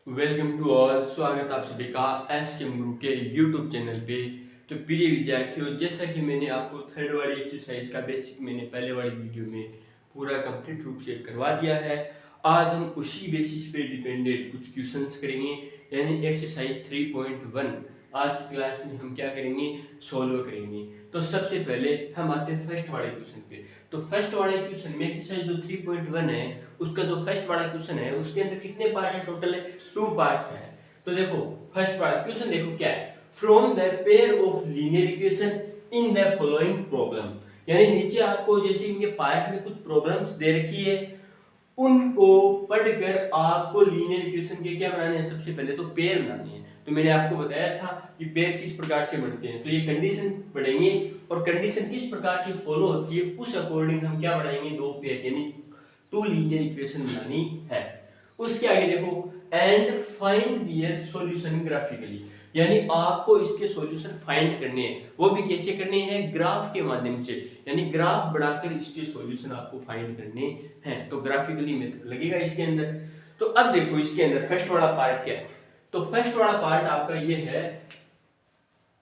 Welcome to all. स्वागत आप सभी का एस के गुरु के यूट्यूब चैनल पे। तो प्रिय विद्यार्थियों, जैसा कि मैंने आपको थर्ड वाली एक्सरसाइज का बेसिक मैंने पहले वाली वीडियो में पूरा कंप्लीट रूप से करवा दिया है। आज हम उसी बेसिस पे डिपेंडेंट कुछ क्वेश्चंस करेंगे, यानी एक्सरसाइज 3.1। आज की क्लास में हम क्या करेंगे, सोल्व करेंगे। तो सबसे पहले हम आते हैं फर्स्ट वाले क्वेश्चन पे। तो फर्स्ट वाले क्वेश्चन में एक्सरसाइज जो 3.1 है, उसका जो फर्स्ट वाला क्वेश्चन है उसके अंदर कितने पार्ट है, टोटल है 2 पार्ट्स है। तो देखो फर्स्ट वाला क्वेश्चन देखो क्या है, from the pair of linear equation in the following problem. यानी नीचे आपको जैसे इनके पार्ट में कुछ प्रॉब्लम्स दे रखी है, उनको पढ़कर आपको लीनियर इक्वेशन के क्या बनाने हैं, सबसे पहले तो पेयर बनाने हैं। तो मैंने आपको बताया था कि पेयर किस प्रकार से बनते हैं, तो ये कंडीशन पढ़ेंगे और कंडीशन किस प्रकार से फॉलो होती है उस अकॉर्डिंग हम क्या बनाएंगे, दो पेयर यानी टू लीनियर इक्वेशन बनानी है। उसके आगे देखो, and find their solution graphically, यानी आपको इसके सॉल्यूशन फाइंड करने हैं। वो भी कैसे करने हैं, ग्राफ के माध्यम से, यानी ग्राफ बढ़ाकर इसके सॉल्यूशन आपको फाइंड करने हैं। तो ग्राफिकली मेथड लगेगा इसके अंदर। तो अब देखो इसके अंदर फर्स्ट वाला पार्ट क्या है। तो फर्स्ट वाला पार्ट आपका ये है,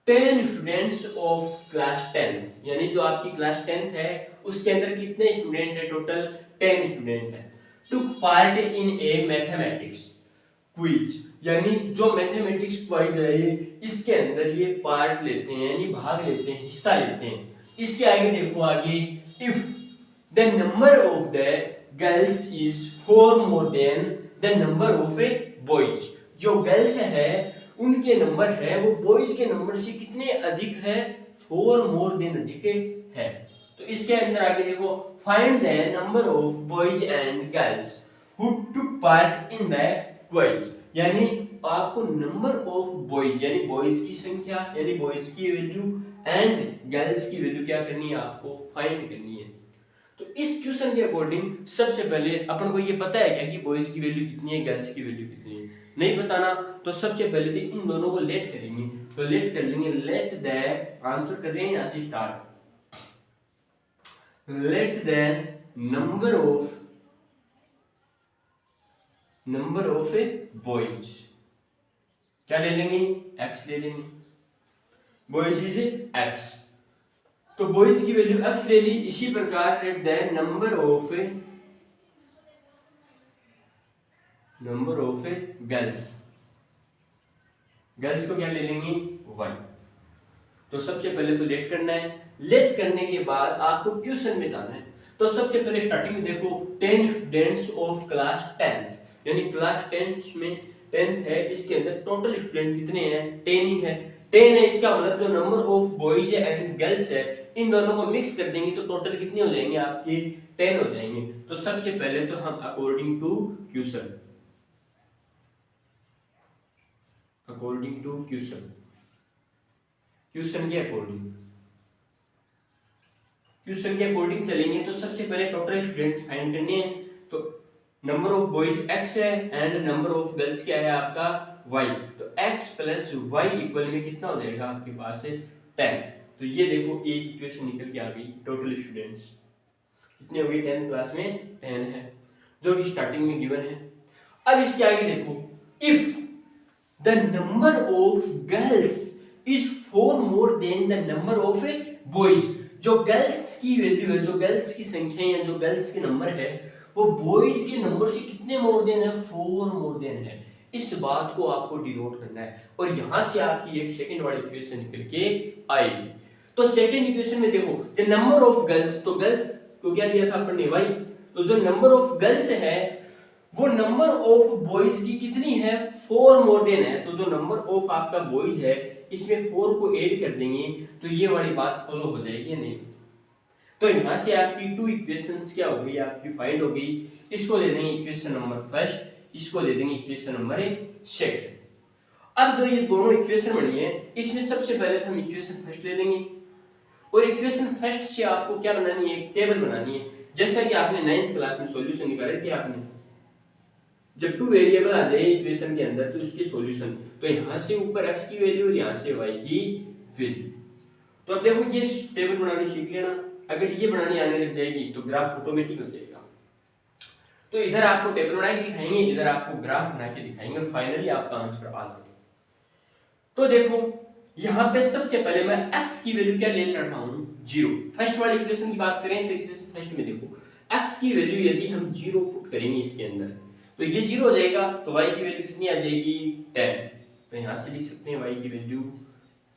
10 स्टूडेंट्स ऑफ क्लास 10, यानी जो आपकी क्लास 10th है उसके अंदर कितने स्टूडेंट है, टोटल 10 स्टूडेंट है। Two part in a mathematics quiz, यानी जो मैथमेटिक्स क्विज है इसके अंदर ये पार्ट लेते हैं, यानी भाग लेते हैं, हिस्सा लेते हैं। इसके आगे देखो, आगे if the number of the girls is 4 more than the number of A boys, जो गर्ल्स है उनके नंबर है वो बॉयज के नंबर से कितने अधिक है, 4 मोर देन अधिक है। तो इसके अंदर आगे देखो, find the number of boys and girls who took part in the quiz, यानी आपको नंबर ऑफ बॉयज यानी बॉयज की संख्या यानी बॉयज की वैल्यू एंड गर्ल्स की वैल्यू क्या करनी है, आपको फाइंड करनी है। तो इस क्वेश्चन के अकॉर्डिंग सबसे पहले अपन को ये पता है क्या कि बॉयज की वैल्यू कितनी है, गर्ल्स की वैल्यू कितनी है, नहीं बताना। तो सबसे पहले तो इन दोनों को लेट करेंगे। तो लेट कर लेंगे, लेट द आंसर कर रहे हैं यहां से start, let the number of A boys क्या ले लेंगे, x ले लेंगे, बॉयज इज x। तो बॉयज की वैल्यू x ले ली। इसी प्रकार let the number of A girls, girls को क्या ले लेंगे, 1। तो सबसे पहले तो लेट करना है। लेट करने के बाद आपको क्वेश्चन में जाना है। तो सबसे पहले स्टार्टिंग में देखो, 10 स्टूडेंट्स ऑफ क्लास 10th, यानी क्लास 10th में 10th है, इसके अंदर टोटल स्टूडेंट कितने हैं, 10 ही है। 10 है, इसका मतलब जो number of boys and girls है इन दोनों को मिक्स कर देंगे तो टोटल कितने हो जाएंगे, आपके 10 हो जाएंगे। तो सबसे पहले तो हम अकॉर्डिंग टू क्वेश्चन क्वेश्चन के अकॉर्डिंग चलेंगे। तो सबसे पहले टोटल स्टूडेंट्स फाइंड करने हैं। तो नंबर ऑफ बॉयज x है एंड नंबर ऑफ गर्ल्स क्या है, आपका y। तो x प्लस वाई इक्वल में कितना हो जाएगा आपके पास है 10। तो ये देखो एक इक्वेशन निकल के आ गई। टोटल स्टूडेंट्स कितने हो गए, 10th क्लास में 10 है, जो कि स्टार्टिंग में गिवन है। अब इसके आगे देखो, if the number of girls is 4 more than the number of boys, जो गर्ल्स की वैल्यू है, जो गर्ल्स की संख्या है, जो गर्ल्स के नंबर है वो बॉयज के नंबर से कितने मोर देन है, 4 मोर देन है। इस बात को आपको डिनोट करना है और यहां से आपकी एक सेकंड वाली इक्वेशन निकल के आएगी। तो सेकंड इक्वेशन में देखो, द नंबर ऑफ गर्ल्स, तो गर्ल्स को क्या दिया था अपन ने, y। तो जो नंबर ऑफ गर्ल्स है वो नंबर ऑफ बॉयज की कितनी है, 4 मोर देन है। तो जो नंबर ऑफ आपका बॉयज है इसमें 4 को ऐड कर देंगे तो ये वाली बात फॉलो हो जाएगी नहीं। तो यहां से आपकी टू इक्वेशंस क्या हो गई, आपकी फाइंड हो गई। इसको ले देंगे इक्वेशन नंबर फर्स्ट, इसको ले देंगे इक्वेशन नंबर सेकंड। अब जो ये दोनों इक्वेशन बनी है इसमें सबसे पहले हम इक्वेशन फर्स्ट ले लेंगे और इक्वेशन फर्स्ट से आपको क्या बनानी है, एक टेबल बनानी है। जैसा कि आपने 9th क्लास में सॉल्यूशन निकाले थे आपने, जब टू वेरिएबल आ जाए इक्वेशन के अंदर तो इसके सॉल्यूशन, तो यहां से ऊपर x की वैल्यू और यहां से y की वैल्यू। तो अब देखो ये टेबल बनानी सीख लेना, अगर ये बनानी आने लग जाएगी तो ग्राफ ऑटोमेटिक हो जाएगा। तो इधर आपको टेबल बना के दिखाएंगे, इधर आपको ग्राफ बना के दिखाएंगे और फाइनली आपका आंसर आ जाएगा। तो देखो यहाँ पे सबसे पहले मैं x की वैल्यू क्या ले रहा हूँ, 0। फर्स्ट वाली इक्वेशन की बात करें तो इक्वेशन फर्स्ट में देखो x की वैल्यू यदि हम 0 पुट करेंगे इसके अंदर तो ये 0 हो जाएगा, तो y की वैल्यू कितनी आ जाएगी, 10। तो यहाँ से लिख सकते हैं y की वैल्यू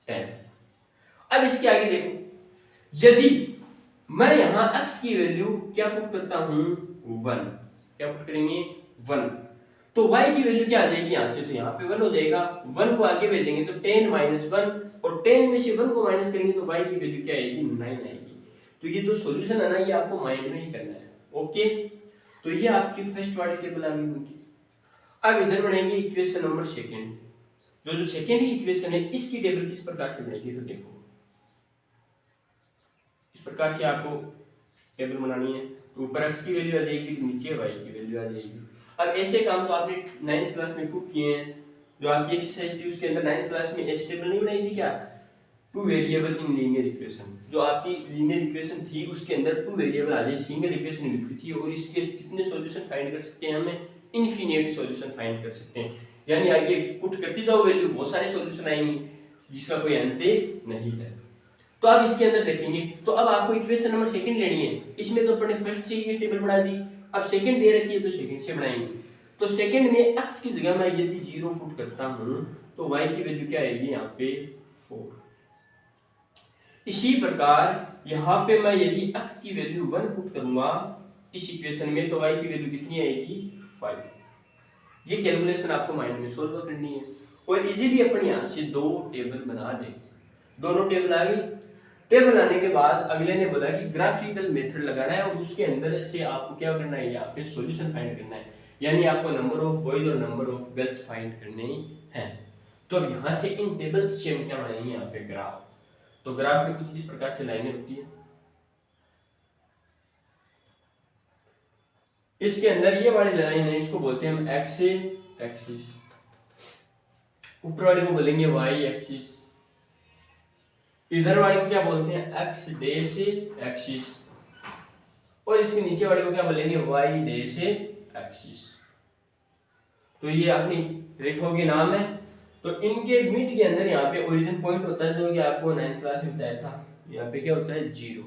10। अब इसके आगे देखो, यदि मैं यहाँ x की वैल्यू क्या पुट करता हूँ, 1। क्या पुट करेंगे, 1। तो y की वैल्यू क्या आ जाएगी यहाँ से, तो यहाँ पे 1 हो जाएगा। 1 को आगे भेजेंगे तो 10 माइनस 1, और 10 में से 1 को माइनस करेंगे तो y की वैल्यू क्या आएगी, 9 आएगी। तो ये जो सॉल्यूशन है ना, ये आपको माइंड में ही करना है। ओके, तो ये आपकी फर्स्ट वाली टेबल आ गई उनकी। अब इधर बनाएंगे इक्वेशन नंबर सेकंड। जो सेकंड इक्वेशन है इसकी टेबल किस प्रकार से बनेगी, तो देखो इस प्रकार से आपको टेबल बनानी है। तो ऊपर x की वैल्यू आ जाएगी, नीचे y की वैल्यू आ जाएगी। अब ऐसे काम तो आपने 9th क्लास में खूब किए हैं। जो आपकी एक्सरसाइज थी उसके अंदर 9th क्लास में ऐसी टेबल नहीं बनाई थी क्या, two variable in linear equation. जो आपकी लीनियर इक्वेशन थी उसके अंदर टू वेरिएबल आ जाए, सिंगल इक्वेशन मिलती थी, और इसके कितने सॉल्यूशन फाइंड कर सकते हैं, हमें इनफिनिट सॉल्यूशन फाइंड कर सकते हैं। यानी आगे पुट करती जाओ वैल्यू, बहुत सारे सॉल्यूशन आएंगे जिसका कोई अंत नहीं है। तो अब इसके अंदर देखेंगे, तो अब आपको इक्वेशन नंबर सेकंड लेनी है। इसमें तो अपने फर्स्ट से ये टेबल बना दी, अब सेकंड दे रखी है तो सेकंड से बनाएंगे। तो सेकंड में x की जगह मैं यदि 0 पुट करता हूं तो y की वैल्यू क्या आएगी, यहाँ पे 4। इसी प्रकार यहाँ पे मैं यदि x की वैल्यू 1 पुट करूंगा इस इक्वेशन में तो y की वैल्यू कितनी आएगी, 5। ये कैलकुलेशन आपको माइंड में सोल्व करनी है और इजीली अपन यहाँ से दो टेबल बना दें। दोनों टेबल आ गई। टेबल आने के बाद अगले ने बोला कि ग्राफिकल मेथड लगाना है और उसके अंदर से आपको क्या करना है, यहाँ पे सॉल्यूशन फाइंड करना है। यानी आपको नंबर ऑफ बॉयज और नंबर ऑफ गर्ल्स फाइंड करने हैं। तो अब यहाँ से इन टेबल्स से हम क्या बनाएंगे, यहाँ पे ग्राफ। तो ग्राफ में कुछ इस प्रकार से लाइनें होती है। इसके अंदर ये वाली लाइन है, इसको बोलते हैं हम एक्स एक्सिस, ऊपर वाले को बोलेंगे वाई एक्सिस, इधर वाले को क्या बोलते हैं, एक्स डैश एक्सिस, और इसके नीचे वाले को क्या बोलेंगे, वाई डैश एक्सिस। तो ये अपनी रेखाओं के नाम है। तो इनके मिड के अंदर यहाँ पे ओरिजिन पॉइंट होता है, जो कि आपको 9th क्लास में बताया था। यहाँ पे क्या होता है, 0।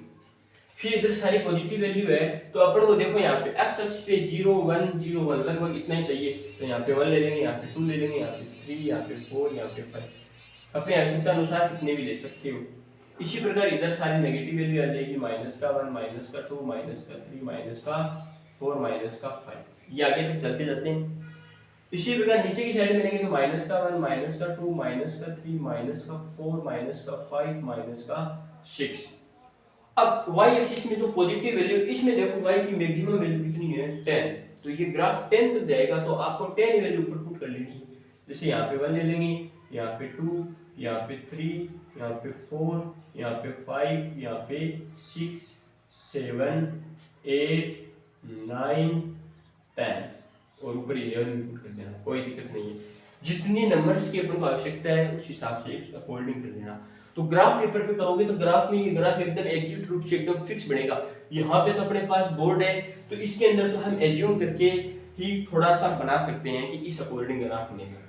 फिर इधर सारी पॉजिटिव वैल्यू है, तो अपन को देखो यहाँ पे एक्स अक्ष पे 0 1 0 1 लगभग इतना ही चाहिए। तो यहाँ पे 1 ले लेंगे, यहाँ पे 2 ले लेंगे, यहाँ पे 3, यहाँ पे 4, यहाँ पे 5। अपने आवश्यकता अनुसार कितने भी ले सकते हो। इसी प्रकार इधर सारी नेगेटिव वैल्यू आ जाएगी, -1 -2 -3 -4 -5। ये आगे तक चलते जाते हैं। इसी प्रकार नीचे की साइड में लेंगे तो -1 -2 -3 -4 -5 -6। अब y एक्सिस में जो पॉजिटिव वैल्यू, इसमें देखो y की मैक्सिमम वैल्यू कितनी है, 10। तो ये ग्राफ 10 तक जाएगा, तो आपको 10 वैल्यू पुट कर लेनी है। जैसे यहाँ पे 1 ले लेंगे, यहाँ पे 2, यहाँ पे 3, यहाँ पे 4, यहाँ पे 5, यहाँ पे 6 7 8 9 10, और ऊपर 11 भी पुट कर देना, कोई दिक्कत नहीं है। जितनी नंबर्स की अपन को आवश्यकता है उस हिसाब से अकॉर्डिंग कर लेना। तो ग्राफ पेपर पे करोगे तो ग्राफ में ये ग्राफ एकदम एग्जैक्ट रूप से एकदम फिक्स बनेगा। यहाँ पे तो अपने पास बोर्ड है, तो इसके अंदर तो हम एज्यूम करके ही थोड़ा सा बना सकते हैं कि इस अकॉर्डिंग ग्राफ बनेगा।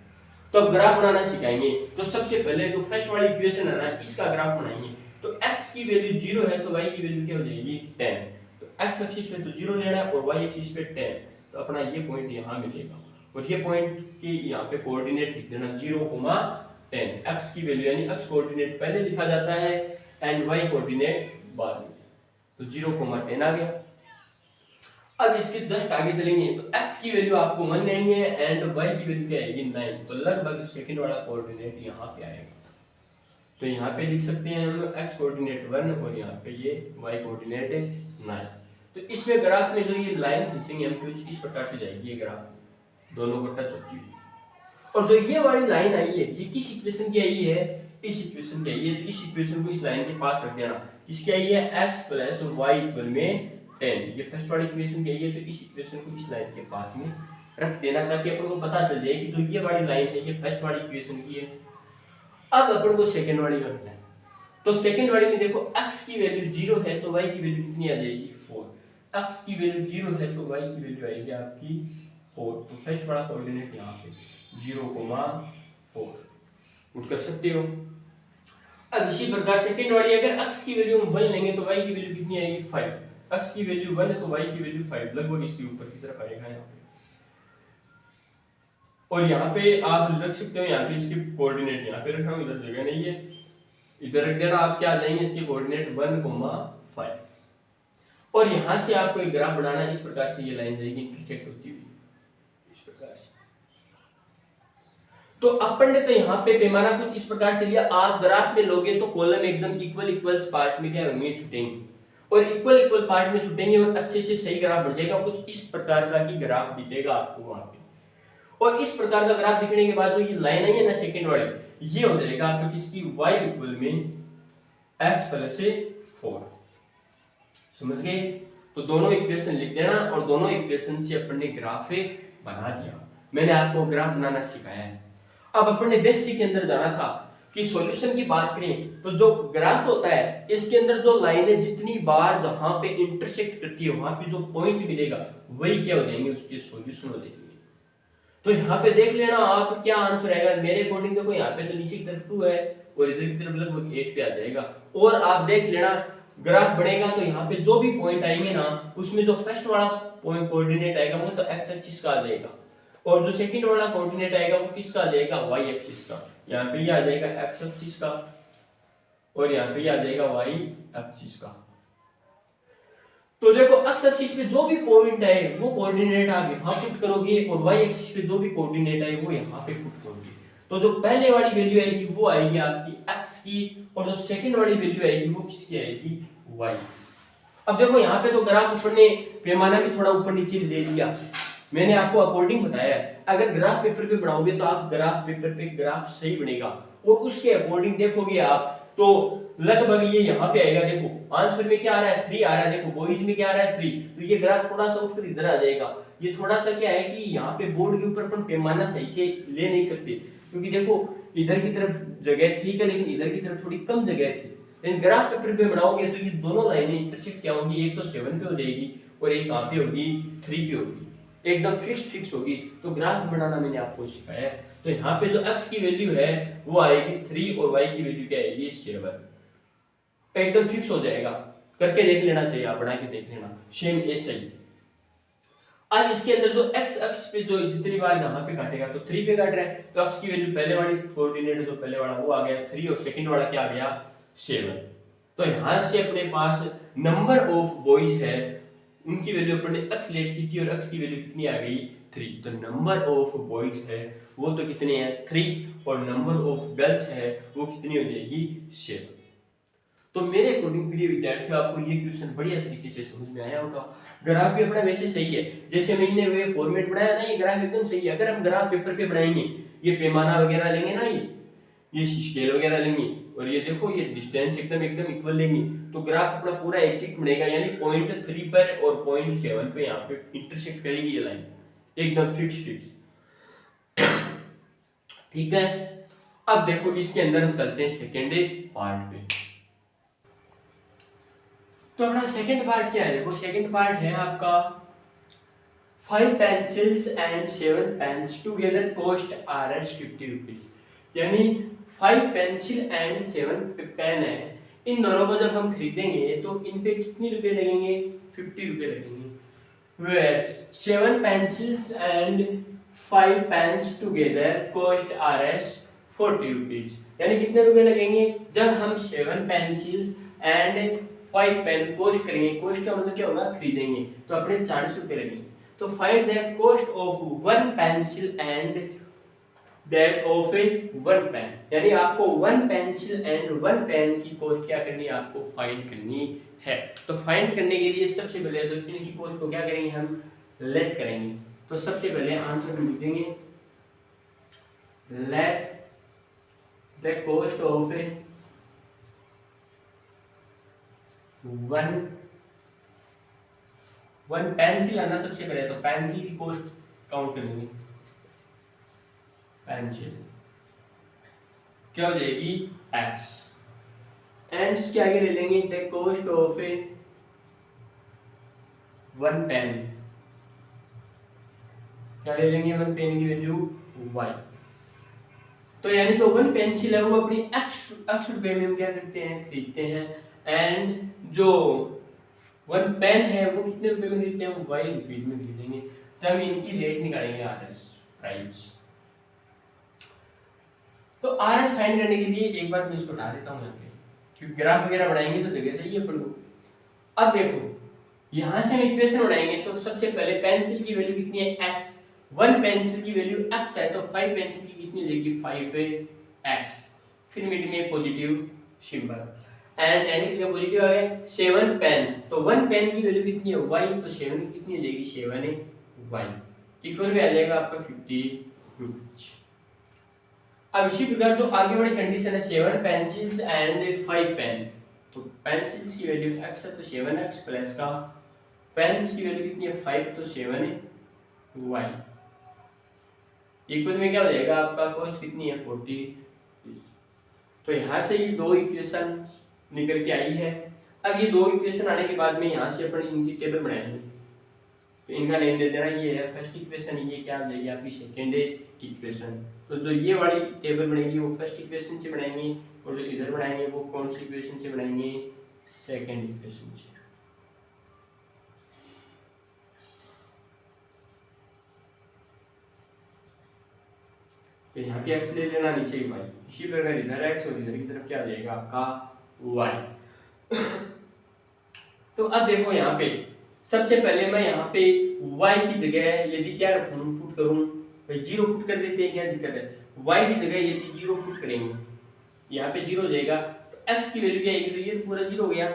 तो अब ग्राफ बनाना सिखाएंगे। तो सबसे पहले जो फर्स्ट वाली इक्वेशन है ना, इसका ग्राफ बनाएंगे। तो x की वैल्यू 0 है तो y की वैल्यू क्या हो जाएगी, 10। तो x एक्सिस पे तो 0 लेना है और y एक्सिस पे 10। तो अपना ये पॉइंट यहाँ मिलेगा, और ये पॉइंट की यहाँ पे कोऑर्डिनेट लिख देना 0,10। x की वैल्यू यानी x कोऑर्डिनेट पहले लिखा जाता है एंड y कोऑर्डिनेट बाद में। तो 0,10 आ गया। अब इसके जस्ट आगे चलेंगे तो x की वैल्यू आपको 1 लेनी है एंड y की वैल्यू क्या आएगी, 9। तो लगभग सेकंड वाला कोऑर्डिनेट यहाँ पे आएगा। तो यहाँ पे लिख सकते हैं हम x कोऑर्डिनेट 1 और यहाँ पे ये y कोऑर्डिनेट 9। तो इसमें ग्राफ में जो ये लाइन खींचेंगे हम कुछ इस प्रकार से जाएगी, ये ग्राफ दोनों को टच होती हुई। और जो ये वाली लाइन आई है ये किस इक्वेशन की आई है, इस इक्वेशन की आई है। तो इस इक्वेशन को इस लाइन के पास रख देना। इसकी आई है x + y = 10। ये फर्स्ट वाली इक्वेशन की आई है, तो इस इक्वेशन को इस लाइन के पास में रख देना ताकि अपन को पता चल जाए कि जो ये वाली लाइन है ये फर्स्ट वाली इक्वेशन की है। अब अपन को सेकंड वाली रखना है। तो सेकंड वाली में देखो x की वैल्यू 0 है तो y की वैल्यू कितनी आ जाएगी, 4। एक्स की वैल्यू 0 है तो वाई की वैल्यू आएगी आपकी 4। तो फर्स्ट वाला कोऑर्डिनेट यहाँ पे 0,4 पुट कर सकते हो। अब इसी प्रकार सेकंड वाली अगर x की वैल्यू हम 1 लेंगे तो y की वैल्यू कितनी आएगी 5। x की वैल्यू 1 है तो y की वैल्यू 5 लगभग इसके ऊपर की तरफ आएगा यहाँ पे। और यहाँ पे आप रख सकते हो, यहाँ पे इसके कोऑर्डिनेट यहाँ पे रखा हूँ, इधर जगह नहीं है, इधर रख देना। आप क्या आ जाएंगे इसके कोऑर्डिनेट 1,5। और यहाँ से आपको एक ग्राफ बनाना है, इस प्रकार से ये लाइन जाएगी इंटरसेक्ट होती हुई इस प्रकार से। तो अपन ने तो यहाँ पे पैमाना कुछ इस प्रकार से लिया। आप ग्राफ में लोगे तो कॉलम एकदम इक्वल पार्ट में क्या होंगे, छुटेंगे, और इक्वल पार्ट में छुटेंगे और अच्छे से सही ग्राफ बन जाएगा। कुछ इस प्रकार का ही ग्राफ दिखेगा आपको वहां पे। और इस प्रकार का ग्राफ दिखने के बाद जो ये लाइन आई है ना सेकंड वाली, ये हो जाएगा आपको किसकी, y इक्वल में x प्लस 4। समझ गए? तो दोनों इक्वेशन लिख देना और दोनों इक्वेशन से अपन ने ग्राफ बना दिया। मैंने आपको ग्राफ बनाना सिखाया है। अब अपन ने बेसिक के अंदर जाना था कि सॉल्यूशन की बात करें तो जो ग्राफ होता है इसके अंदर जो लाइनें जितनी बार जहां पे इंटरसेक्ट करती है वहां पे जो पॉइंट मिलेगा वही क्या हो जाएंगे, उसके सॉल्यूशन हो जाएंगे। तो यहाँ पे देख लेना आप क्या आंसर आएगा। मेरे अकॉर्डिंग देखो यहाँ पे तो नीचे की तरफ 2 है और इधर की तरफ लगभग 8 पे आ जाएगा। और आप देख लेना ग्राफ बनेगा तो यहाँ पे जो भी पॉइंट आएंगे ना उसमें जो फर्स्ट वाला पॉइंट कोऑर्डिनेट आएगा वो तो एक्स एक्सिस का आ जाएगा, और जो सेकंड वाला कोऑर्डिनेट आएगा वो किसका आ जाएगा, वाई एक्सिस का। यहाँ पे ये आ जाएगा एक्स एक्सिस का और यहाँ पे आ जाएगा वाई एक्सिस का। तो देखो एक्स एक्सिस पे जो भी पॉइंट है वो कोऑर्डिनेट आप यहाँ पुट करोगे और वाई एक्सिस पे जो भी कोऑर्डिनेट है वो यहाँ पे पुट करोगे। तो जो पहले वाली वैल्यू आएगी वो आएगी आपकी x की, और जो सेकंड वाली वैल्यू आएगी वो किसकी आएगी, y। अब देखो यहाँ पे तो ग्राफ ऊपर ने पैमाना भी थोड़ा ऊपर नीचे ले लिया, मैंने आपको अकॉर्डिंग बताया है। अगर ग्राफ पेपर पे बनाओगे तो आप ग्राफ पेपर पे ग्राफ सही बनेगा और उसके अकॉर्डिंग देखोगे आप तो लगभग ये यहाँ पे आएगा। देखो आंसर में क्या आ रहा है, 3 आ रहा है। देखो बॉयज में क्या आ रहा है, 3। तो ये ग्राफ थोड़ा सा उठकर इधर आ जाएगा। ये थोड़ा सा क्या है कि यहाँ पे बोर्ड के ऊपर अपन पैमाना सही से ले नहीं सकते, क्योंकि देखो इधर की तरफ जगह ठीक है लेकिन इधर की तरफ थोड़ी कम जगह थी। लेकिन ग्राफ पेपर पे बनाओगे तो ये दोनों लाइनें इंटरसेक्ट क्या होगी, एक तो 7 पे हो जाएगी और एक कहाँ पे होगी, 3 पे होगी, एकदम फिक्स होगी। तो ग्राफ बनाना मैंने आपको सिखाया है। तो यहाँ पे जो x की वैल्यू है वो आएगी 3 और y की वैल्यू क्या आएगी, 7। एकदम फिक्स हो जाएगा। करके देख लेना चाहिए, आप बना के देख लेना, सेम ऐसे ही। अब इसके अंदर जो x अक्ष पे जो जितनी बार यहाँ पे काटेगा तो 3 पे काट रहा है, तो x की वैल्यू पहले वाली कोऑर्डिनेट जो पहले वाला वो आ गया 3 और सेकंड वाला क्या आ गया, 7। तो यहाँ से अपने पास नंबर ऑफ बॉयज है उनकी वैल्यू अपन ने x लेट की थी और x की वैल्यू कितनी आ गई, 3। तो नंबर ऑफ बॉयज है वो तो कितने हैं, 3, और नंबर ऑफ गर्ल्स है वो कितनी हो जाएगी, 7। तो मेरे अकॉर्डिंग प्रिय विद्यार्थियों आपको ये क्वेश्चन बढ़िया तरीके से समझ में आया होगा। ग्राफ भी अपना वैसे सही है, जैसे मैंने वे फॉर्मेट बनाया ना, ये ग्राफ एकदम सही है। अगर हम ग्राफ पेपर पे बनाएंगे, ये पैमाना वगैरह लेंगे ना, ये स्केल वगैरह लेंगे और ये देखो ये डिस्टेंस एकदम इक्वल लेंगे तो ग्राफ अपना पूरा एग्जैक्ट बनेगा। यानी पॉइंट 3 पर और पॉइंट 7 पे यहाँ पे इंटरसेक्ट करेगी ये लाइन, एकदम फिक्स। ठीक है। अब देखो इसके अंदर हम चलते हैं सेकेंड पार्ट पे। तो अपना सेकंड पार्ट क्या है, देखो सेकंड पार्ट है आपका 5 pencils and 7 pens together cost Rs 50 rupees। यानी 5 पेंसिल एंड 7 पेन है, इन दोनों को जब हम खरीदेंगे तो इन पे कितने रुपए लगेंगे, 50 रुपए लगेंगे। Whereas 7 pencils and 5 pens together cost Rs 40 rupees। यानी कितने रुपए लगेंगे, जब हम 7 पेंसिल्स एंड 5 पेन कॉस्ट करेंगे, कॉस्ट का मतलब क्या होगा, खरीदेंगे, तो अपने 40 रुपए लगेंगे। तो find the cost of 1 pencil and that of a 1 pen. यानी आपको 1 पेंसिल एंड 1 पेन की कॉस्ट क्या करनी है, आपको फाइंड करनी है। तो फाइंड करने के लिए सबसे पहले तो इनकी कॉस्ट को क्या करेंगे, हम लेट करेंगे। तो सबसे पहले आंसर में लिखेंगे let the cost of a 1 pencil आना सबसे पहले, तो पेंसिल की कॉस्ट काउंट कर लेंगे। पेंसिल क्या हो जाएगी, x, एंड इसके आगे ले लेंगे the cost of a one pen, क्या ले लेंगे, वन पेन की वैल्यू y। तो यानी जो वन पेंसिल है वो अपनी x रुपए में हम क्या करते हैं, खरीदते हैं। एंड जो वन पेन है वो कितने रुपए में खरीदते हैं, y रुपीज में खरीदेंगे। तो हम इनकी रेट निकालेंगे, RS प्राइस। तो RS फाइंड करने के लिए एक बार मैं इसको हटा देता हूँ यहाँ पे, क्योंकि ग्राफ वगैरह बनाएंगे तो जगह चाहिए अपन को। अब देखो यहां से हम इक्वेशन बनाएंगे, तो सबसे पहले पेंसिल की वैल्यू कितनी है, x। वन पेंसिल की वैल्यू x है, तो 5 पेंसिल की कितनी देगी, 5x। फिर मिड में पॉजिटिव सिंबल, एंड की जगह पॉजिटिव आ गया। 7 पेन, तो वन पेन की वैल्यू कितनी है, y, तो 7 की कितनी हो जाएगी, 7y, इक्वल में आ जाएगा आपका 50 रुपीज। अब इसी प्रकार जो आगे वाली कंडीशन है, 7 पेंसिल्स एंड 5 पेन, तो पेंसिल्स की वैल्यू x है, तो 7x प्लस का पेन्स की वैल्यू कितनी है, 5, तो 7y, इक्वल में क्या हो जाएगा आपका, कॉस्ट कितनी है, 40। तो यहाँ से ये दो इक्वेशन निकल के आई है। अब ये दो इक्वेशन आने के बाद में यहाँ से अपन इनकी टेबल बनाएंगे। तो इनका नेम दे देना, ये है फर्स्ट इक्वेशन, ये क्या हो जाएगी आपकी सेकेंड इक्वेशन। तो जो ये वाली टेबल बनेगी वो फर्स्ट इक्वेशन से बनाएंगे, और जो इधर बनाएंगे वो कौन सी इक्वेशन से बनाएंगे, सेकेंड इक्वेशन से। तो यहाँ पे x ले लेना, नीचे ही y, इसी प्रकार इधर x और इधर की तरफ क्या आ जाएगा आपका y। तो अब देखो यहाँ पे सबसे पहले मैं यहाँ पे y की जगह यदि क्या रखूँ, पुट करूँ, भाई 0 पुट कर देते हैं, क्या दिक्कत है। y की जगह यदि 0 पुट करेंगे, यहाँ पे 0 हो जाएगा, तो x की वैल्यू क्या आएगी, तो ये पूरा 0 हो गया।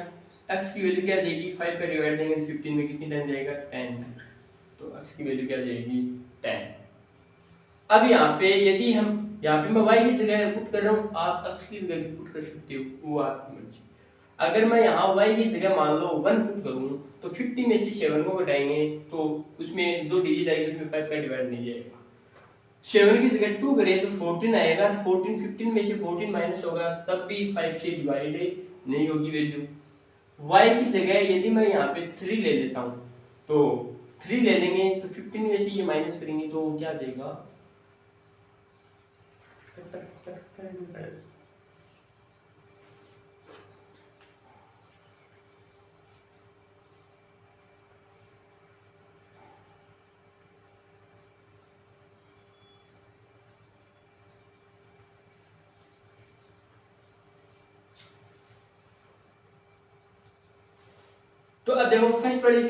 x की वैल्यू क्या आ जाएगी, 5 का डिवाइड देंगे 15 में कितनी टाइम जाएगा, 10। तो x की वैल्यू क्या आ जाएगी, 10। अब यहाँ पे यदि हम यहाँ पे मैं y की जगह पुट कर रहा हूँ, आप x की जगह भी पुट कर सकते हो, वो आपकी मर्जी। अगर मैं यहाँ y की जगह मान लो 1 पुट करूँ, तो 50 में से 7 को घटाएंगे तो उसमें जो डिजिट आएगी उसमें 5 का डिवाइड नहीं जाएगा। 7 की जगह 2 करें तो 14 आएगा, 14 15 में से 14 माइनस होगा तब भी 5 से डिवाइड नहीं होगी वैल्यू। y की जगह यदि मैं यहाँ पे 3 ले लेता हूँ, तो 3 ले लेंगे तो 15 में से ये माइनस करेंगे तो क्या आ जाएगा, तो अब देखो फर्स्ट वाली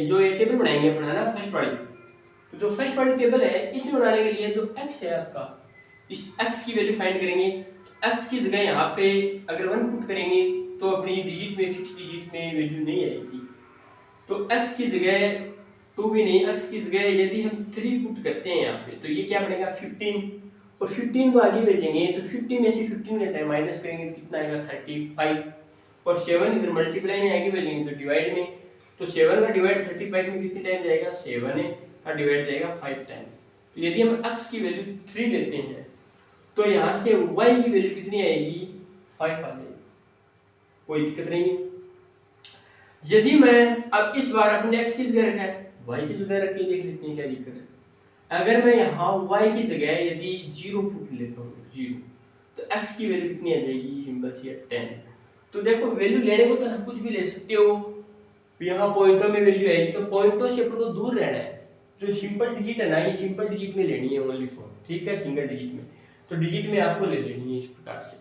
जो ये टेबल बनाएंगे अपन, है ना, फर्स्ट वाली। तो जो फर्स्ट वाली टेबल है इसमें बनाने के लिए जो x है आपका, इस x की वैल्यू फाइंड करेंगे। x की जगह यहाँ पे अगर 1 पुट करेंगे तो अपनी डिजिट में, फिक्स डिजिट में वैल्यू नहीं आएगी, तो x की जगह 2 भी नहीं, x की जगह यदि हम 3 पुट करते हैं यहाँ पे, तो ये क्या बनेगा 15, और 15 को आगे भेजेंगे तो 50 में से 15 घटाए माइनस करेंगे तो कितना आएगा 35, और 7 इधर मल्टीप्लाई में आगे भेजेंगे तो डिवाइड में, तो 7 का डिवाइड 35 में कितनी टाइम जाएगा, 7 का डिवाइड जाएगा 5 टाइम। तो यदि हम x की वैल्यू 3 लेते हैं तो यहाँ से y की वैल्यू कितनी आएगी, 5 आ जाएगी, कोई दिक्कत नहीं है। यदि मैं अब इस बार अपने x की जगह रखा है, y की जगह रख के देख लेते हैं क्या दिक्कत है। अगर मैं यहाँ y की जगह यदि 0 पुट लेता हूँ, 0, तो x की वैल्यू कितनी आ जाएगी, सिंपल सी 10। तो देखो वैल्यू लेने को तो हम कुछ भी ले सकते हो, यहाँ पॉइंटों में वैल्यू आएगी, तो पॉइंटों से अपन को दूर रहना है। जो सिंपल डिजिट है ना, ये सिंपल डिजिट में लेनी है ओनली फॉर, ठीक है, सिंगल डिजिट में, तो डिजिट में आपको ले लेनी है इस प्रकार से।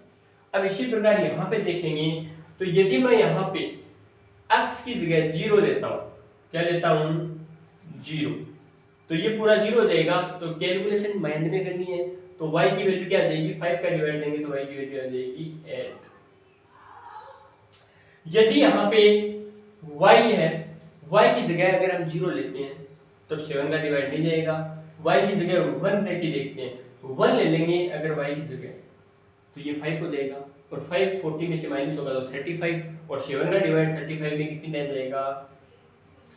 अब इसी प्रकार यहाँ पे देखेंगे, तो यदि मैं यहाँ पे x की जगह 0 लेता हूँ, क्या लेता हूँ, 0, तो ये पूरा 0 हो जाएगा। तो कैलकुलेशन माइंड में करनी है, तो y की वैल्यू क्या आ जाएगी, 5 का डिवाइड देंगे तो y की वैल्यू आ जाएगी 8। यदि यहाँ पे y है, y की जगह अगर हम 0 लेते हैं तब 7 का डिवाइड नहीं जाएगा, y की जगह 1 लेके देखते हैं, 1 ले लेंगे अगर y की जगह, तो ये 5 हो जाएगा, और 5 40 में से माइनस होगा तो 35, और 7 का डिवाइड 35 में कितनी टाइम जाएगा,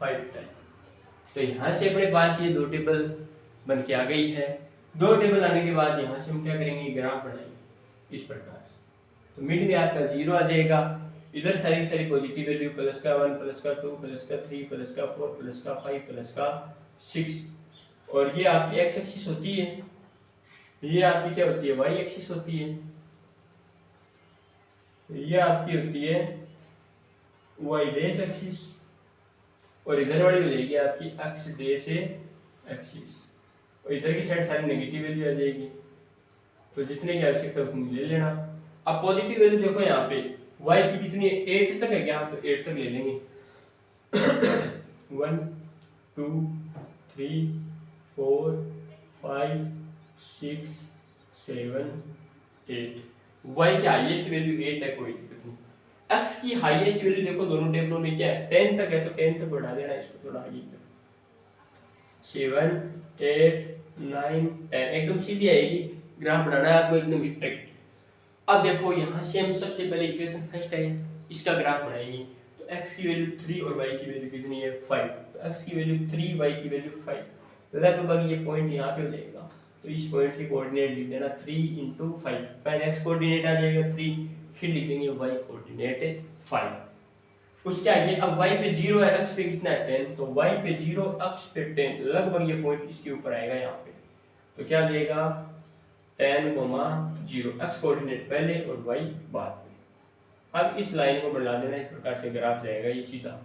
5 टाइम। तो यहाँ से अपने पास ये दो टेबल बन के आ गई है। दो टेबल आने के बाद यहाँ से हम क्या करेंगे, ग्राफ बनाएंगे इस प्रकार। तो मिड में आपका 0 आ जाएगा, इधर सारी सारी पॉजिटिव वैल्यू, प्लस का 1, प्लस का 2, प्लस का 3, प्लस का 4, प्लस का 5, प्लस का 6। और ये आपकी एक्स एक्सिस होती है, ये आपकी क्या होती है, वाई एक्सिस होती है, ये आपकी होती है वाई डेस एक्सिस, और इधर वाली हो जाएगी आपकी एक्स डेस एक्सिस, और इधर की साइड सारी नेगेटिव वैल्यू आ जाएगी। तो जितने की आवश्यकता उतनी ले लेना। अब पॉजिटिव वैल्यू देखो यहाँ पे y की कितनी है, 8 तक है क्या, तो 8 तक ले लेंगे। 1 2 3 4 5 6 7 8, y की हाईएस्ट वैल्यू 8 है, कोई दिक्कत नहीं। x की हाईएस्ट वैल्यू देखो दोनों टेबलों में क्या है, 10 तक है, तो 10 तक बढ़ा देना इसको थोड़ा आगे तक। 7 8 9 10 एकदम सीधी आएगी। ग्राफ बनाना है आपको एकदम स्ट्रेट। अब देखो यहाँ से हम सबसे पहले इक्वेशन फर्स्ट है, इसका ग्राफ बनाएंगे। तो x की वैल्यू 3 और y की वैल्यू कितनी है 5, तो x की वैल्यू 3, y की वैल्यू 5, लगभग ये पॉइंट यहाँ पे हो जाएगा। तो इस पॉइंट की कोऑर्डिनेट लिख देना 3 × 5, पहले x कोऑर्डिनेट आ जाएगा 3, फिर लिख देंगे y कोऑर्डिनेट 5। उसके आगे अब y पे 0 है, x पे कितना है 10, तो y पे 0, x पे 10, लगभग ये पॉइंट इसके ऊपर आएगा यहाँ पे। तो क्या देगा 10, 0, x कोऑर्डिनेट पहले और y बाद में। अब इस लाइन को बढ़ा देना, इस प्रकार से ग्राफ जाएगा ये सीधा,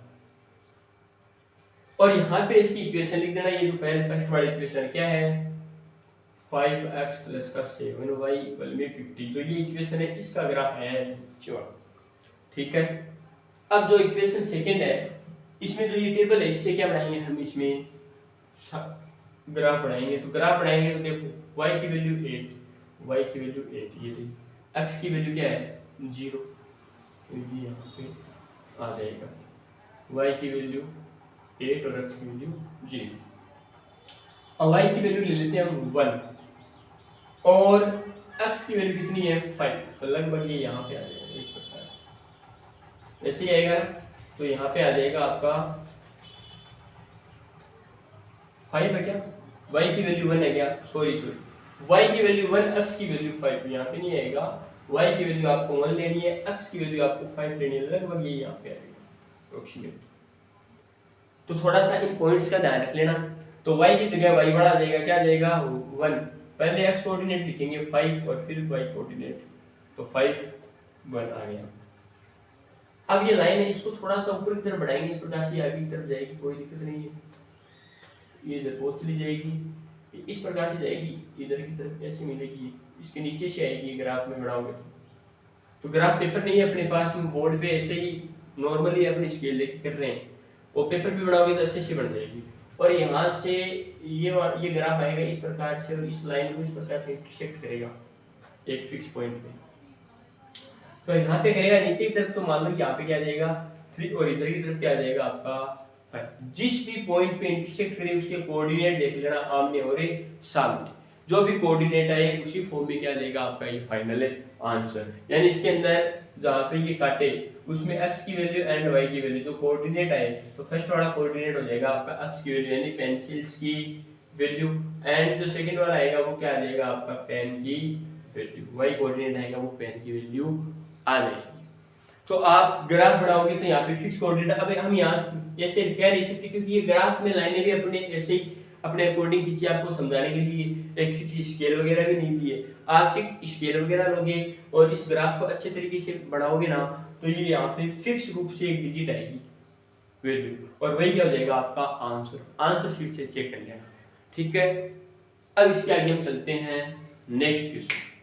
और यहाँ पे इसकी इक्वेशन लिख देना। ये जो पहले फर्स्ट वाली इक्वेशन क्या है, 5x + 7y = 50, जो ये इक्वेशन है इसका ग्राफ है नीचे। ठीक है, अब जो इक्वेशन सेकंड है, इसमें जो ये टेबल है इससे क्या बनाएंगे हम, इसमें ग्राफ बनाएंगे। तो ग्राफ बनाएंगे तो देखो y की वैल्यू 8, y की वैल्यू 8, ये देखिए x की वैल्यू क्या है 0, ये यहाँ पे आ जाएगा, y की वैल्यू 8 और x की वैल्यू 0। अब y की वैल्यू ले लेते हैं हम 1 और x की वैल्यू कितनी है 5, तो लगभग ये यहाँ पे आ जाएगा इस प्रकार से, ऐसे ही आएगा। तो यहाँ पे आ जाएगा आपका 5 है क्या, y की वैल्यू 1 है क्या, सॉरी y की वैल्यू 1, x की वैल्यू 5, यहाँ पे नहीं आएगा। y की वैल्यू आपको 1 लेनी है, x की वैल्यू आपको 5 लेनी है, लगभग ये यहाँ पे आएगा अप्रोक्सीमेट। तो थोड़ा सा इन पॉइंट्स का ध्यान रख लेना। तो y की जगह y बड़ा आ जाएगा, क्या आ जाएगा 1, पहले x कोऑर्डिनेट लिखेंगे 5 और फिर y कोऑर्डिनेट, तो 5 1 आ गया। अब ये लाइन है, इसको थोड़ा सा ऊपर की तरफ बढ़ाएंगे, इस प्रकार से आगे की तरफ जाएगी, कोई दिक्कत नहीं है। ये इधर बहुत चली जाएगी, इस प्रकार से जाएगी, इधर की तरफ ऐसे मिलेगी, इसके नीचे से आएगी ग्राफ में बढ़ाओगे तो। ग्राफ पेपर नहीं है अपने पास, हम बोर्ड पे ऐसे ही नॉर्मली अपने स्केल लेके कर रहे हैं, वो पेपर भी बढ़ाओगे तो अच्छे से बढ़ जाएगी। और यहाँ से ये ग्राफ आएगा इस प्रकार से, और इस लाइन को इस प्रकार से इंटरसेक्ट करेगा एक फिक्स पॉइंट पे। तो यहाँ पे करेगा नीचे की तरफ, तो मान लो यहाँ पे क्या आ जाएगा 3, और इधर की तरफ क्या आ जाएगा आपका 5। जिस भी पॉइंट पे इंटरसेक्ट करे उसके कोऑर्डिनेट देख लेना, आमने और सामने, जो भी कोऑर्डिनेट आए उसी फॉर्म में क्या देगा आपका ये फाइनल आंसर। यानी इसके अंदर जहाँ पे ये काटे उसमें x की वैल्यू एंड y की वैल्यू जो कोऑर्डिनेट आए, तो फर्स्ट वाला कोऑर्डिनेट हो जाएगा आपका x की वैल्यू यानी पेंसिल्स की वैल्यू, एंड जो सेकंड वाला आएगा वो क्या आ जाएगा आपका पेन की वैल्यू, y कोऑर्डिनेट आएगा वो पेन की वैल्यू आ जाएगी। तो आप ग्राफ बनाओगे तो यहाँ पे फिक्स कोऑर्डिनेट, अब हम यहाँ ऐसे कह नहीं सकते क्योंकि ये ग्राफ में लाइनें भी अपने ऐसे ही अपने अकॉर्डिंग खींची, आपको समझाने के लिए एक फिक्स स्केल वगैरह भी नहीं दिए। आप फिक्स स्केल वगैरह लोगे और इस ग्राफ को अच्छे तरीके से बढ़ाओगे ना, तो ये यहाँ पे फिक्स रूप से एक डिजिट आएगी वैल्यू, और वही क्या हो जाएगा आपका आंसर। आंसर शीट से चेक कर लेना, ठीक है। अब इसके आगे हम चलते हैं नेक्स्ट क्वेश्चन।